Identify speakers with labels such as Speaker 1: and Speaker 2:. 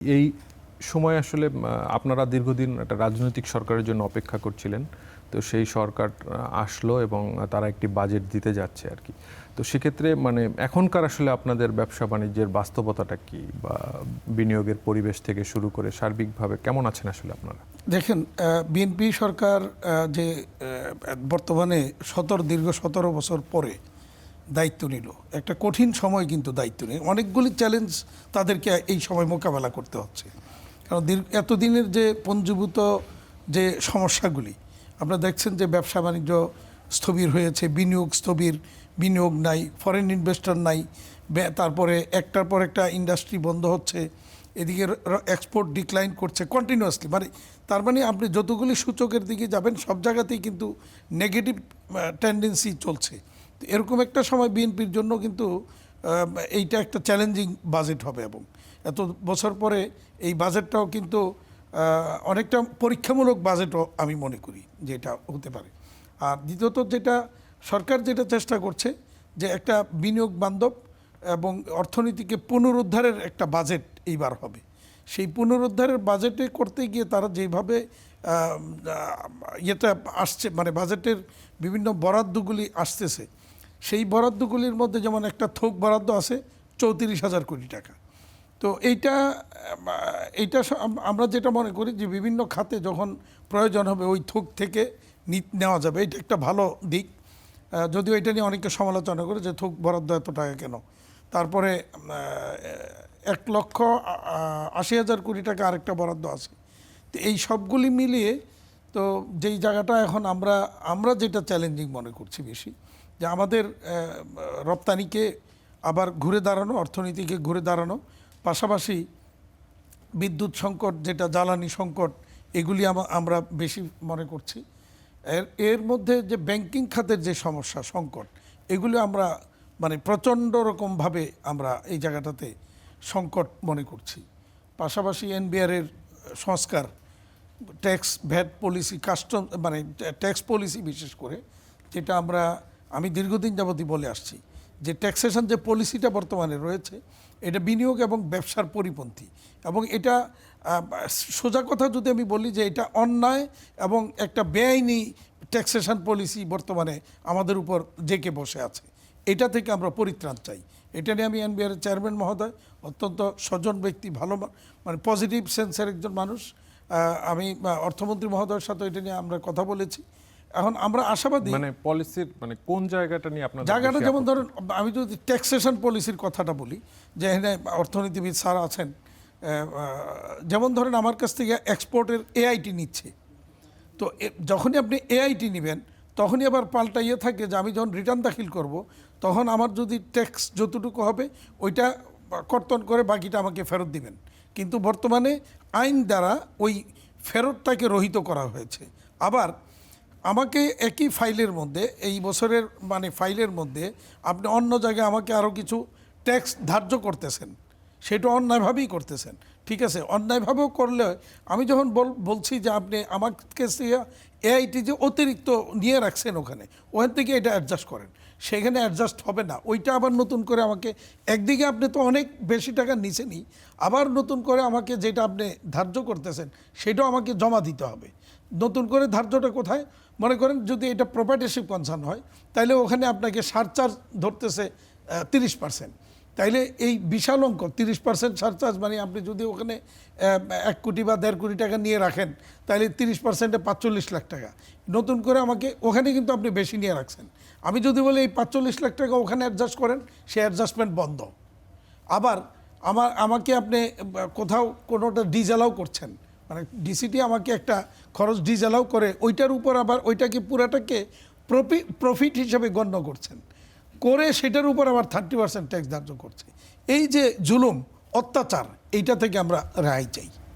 Speaker 1: এই সময় আসলে আপনারা দীর্ঘদিন একটা রাজনৈতিক সরকারের জন্য অপেক্ষা করছিলেন। তো সেই সরকার আসলো এবং তারা একটি বাজেট দিতে যাচ্ছে আর কি। তো সেক্ষেত্রে এখনকার আসলে আপনাদের ব্যবসা বাণিজ্যের বাস্তবতাটা কি, বা বিনিয়োগের পরিবেশ থেকে শুরু করে সার্বিকভাবে কেমন আছেন আসলে আপনারা?
Speaker 2: দেখেন, বিএনপি সরকার যে বর্তমানে দীর্ঘ ১৭ বছর পরে দায়িত্ব নিল, একটা কঠিন সময় কিন্তু দায়িত্ব নিয়ে অনেকগুলি চ্যালেঞ্জ তাদেরকে এই সময় মোকাবেলা করতে হচ্ছে। কারণ এতদিনের যে পঞ্জীভূত যে সমস্যাগুলি আপনারা দেখছেন, যে ব্যবসা বাণিজ্য স্থবির হয়েছে, বিনিয়োগ নাই, ফরেন ইনভেস্টর নাই, তারপরে একটার পর একটা ইন্ডাস্ট্রি বন্ধ হচ্ছে, এদিকে এক্সপোর্ট ডিক্লাইন করছে কন্টিনিউয়াসলি। তার মানে আপনি যতগুলি সূচকের দিকে যাবেন সব জায়গাতেই কিন্তু নেগেটিভ টেন্ডেন্সি চলছে। তো এরকম একটা সময় বিএনপির জন্য কিন্তু এইটা একটা চ্যালেঞ্জিং বাজেট হবে, এবং এত বছর পরে এই বাজেটটাও কিন্তু অনেকটা পরীক্ষামূলক বাজেটও আমি মনে করি যে এটা হতে পারে। আর দ্বিতীয়ত সরকার যেটা চেষ্টা করছে, যে একটা বিনিয়োগ বান্ধব এবং অর্থনীতিকে পুনরুদ্ধারের একটা বাজেট এইবার হবে। সেই পুনরুদ্ধারের বাজেটে করতে গিয়ে তারা যেভাবে ইয়েটা আসছে, বাজেটের বিভিন্ন বরাদ্দগুলি আসতেছে, সেই বরাদ্দগুলির মধ্যে যেমন একটা থোক বরাদ্দ আছে ৩৪,০০০ কোটি টাকা। তো এইটা আমরা যেটা মনে করি যে বিভিন্ন খাতে যখন প্রয়োজন হবে ওই থোক থেকে নেওয়া যাবে, এটা একটা ভালো দিক। যদিও এটা নিয়ে অনেকে সমালোচনা করে যে থোক বরাদ্দ এত টাকা কেন। তারপরে ১,৮০,০০০ কোটি টাকা আরেকটা বরাদ্দ আছে। তো এই সবগুলি মিলিয়ে তো যেই জায়গাটা এখন আমরা যেটা চ্যালেঞ্জিং মনে করছি বেশি, যে আমাদের রপ্তানিকে আবার ঘুরে দাঁড়ানো, অর্থনীতিকে ঘুরে দাঁড়ানো, পাশাপাশি বিদ্যুৎ সংকট, যেটা জ্বালানি সংকট, এগুলি আমরা বেশি মনে করছি। এর মধ্যে যে ব্যাংকিং খাতের যে সমস্যা, সংকট, এগুলি আমরা প্রচণ্ড রকমভাবে আমরা এই জায়গাটাতে সংকট মনে করছি। পাশাপাশি এনবিআরের সংস্কার, VAT policy, custom tax policy বিশেষ করে, যেটা আমি দীর্ঘদিন যাবতই বলে আসছি, যে ট্যাক্সেশন যে পলিসিটা বর্তমানে রয়েছে, এটা বিনিয়োগ এবং ব্যবসার পরিপন্থী। এবং এটা সোজা কথা যদি আমি বলি, যে এটা অন্যায় এবং একটা বেআইনি ট্যাক্সেশন পলিসি বর্তমানে আমাদের উপর জেঁকে বসে আছে। এটা থেকে আমরা পরিত্রাণ চাই। এটা নিয়ে আমি এনবিআর চেয়ারম্যান মহোদয়, অত্যন্ত সজ্জন ব্যক্তি, ভালো পজিটিভ সেন্সের একজন মানুষ, আমি অর্থমন্ত্রী মহোদয়ের সাথে এটা নিয়ে আমরা কথা বলেছি। এখন আমরা আশাবাদী,
Speaker 1: পলিসির কোন জায়গাটা নিয়ে আপনার
Speaker 2: জায়গাটা, যেমন ধরুন আমি যদি ট্যাক্সেশন পলিসির কথাটা বলি, যে এখানে অর্থনীতিবিদ স্যার আছেন, যেমন ধরেন আমার কাছ থেকে এক্সপোর্টের এআইটি নিচ্ছে, তো যখনই আপনি এআইটি নেবেন তখনই আবার পাল্টা থাকে, যে আমি যখন রিটার্ন দাখিল করব তখন আমার যদি ট্যাক্স যতটুকু হবে ওইটা কর্তন করে বাকিটা আমাকে ফেরত দিবেন। কিন্তু বর্তমানে আইন দ্বারা ওই ফেরতটাকে রহিত করা হয়েছে। আবার আমাকে একই ফাইলের মধ্যে, এই বছরের ফাইলের মধ্যে আপনি অন্য জায়গায় আমাকে আরও কিছু ট্যাক্স ধার্য করতেছেন, সেটা অন্যায়ভাবেই করতেছেন। ঠিক আছে, অন্যায়ভাবেও করলে আমি যখন বলছি যে আপনি আমার কাছে এআইটি যে অতিরিক্ত নিয়ে রাখছেন ওখান থেকে এটা অ্যাডজাস্ট করেন, সেখানে অ্যাডজাস্ট হবে না। ওইটা আবার নতুন করে আমাকে, একদিকে আপনি তো অনেক বেশি টাকা নিছেনই, আবার নতুন করে আমাকে যেটা আপনি ধার্য করতেছেন সেটাও আমাকে জমা দিতে হবে। নতুন করে ধার্যটা কোথায়? মনে করেন যদি এটা প্রপার্টিশিপ কনসার্ন হয়, তাইলে ওখানে আপনাকে সারচার্জ ধরতেছে ৩০%। তাইলে এই বিশাল অঙ্ক ৩০% সারচার্জ, আপনি যদি ওখানে ১ কোটি বা ১.৫ কোটি টাকা নিয়ে রাখেন, তাহলে ৩০%-এ ৪৫ লাখ টাকা নতুন করে আমাকে, ওখানে কিন্তু আপনি বেশি নিয়ে রাখছেন। আমি যদি বলি এই ৪৫ লাখ টাকা ওখানে অ্যাডজাস্ট করেন, সে অ্যাডজাস্টমেন্ট বন্ধ। আবার আমাকে আপনি কোথাও কোনোটা ডিসঅ্যালাউ করছেন, ডিসিটি আমাকে একটা খরচ ডিসঅ্যালাউ করে, ওইটার উপর আবার ওইটাকে পুরাটাকে প্রফিট হিসেবে গণ্য করছেন, করে সেটার উপর আবার 30% ট্যাক্স ধার্য করছে। এই যে জুলুম, অত্যাচার, এইটা থেকে আমরা রেহাই চাই।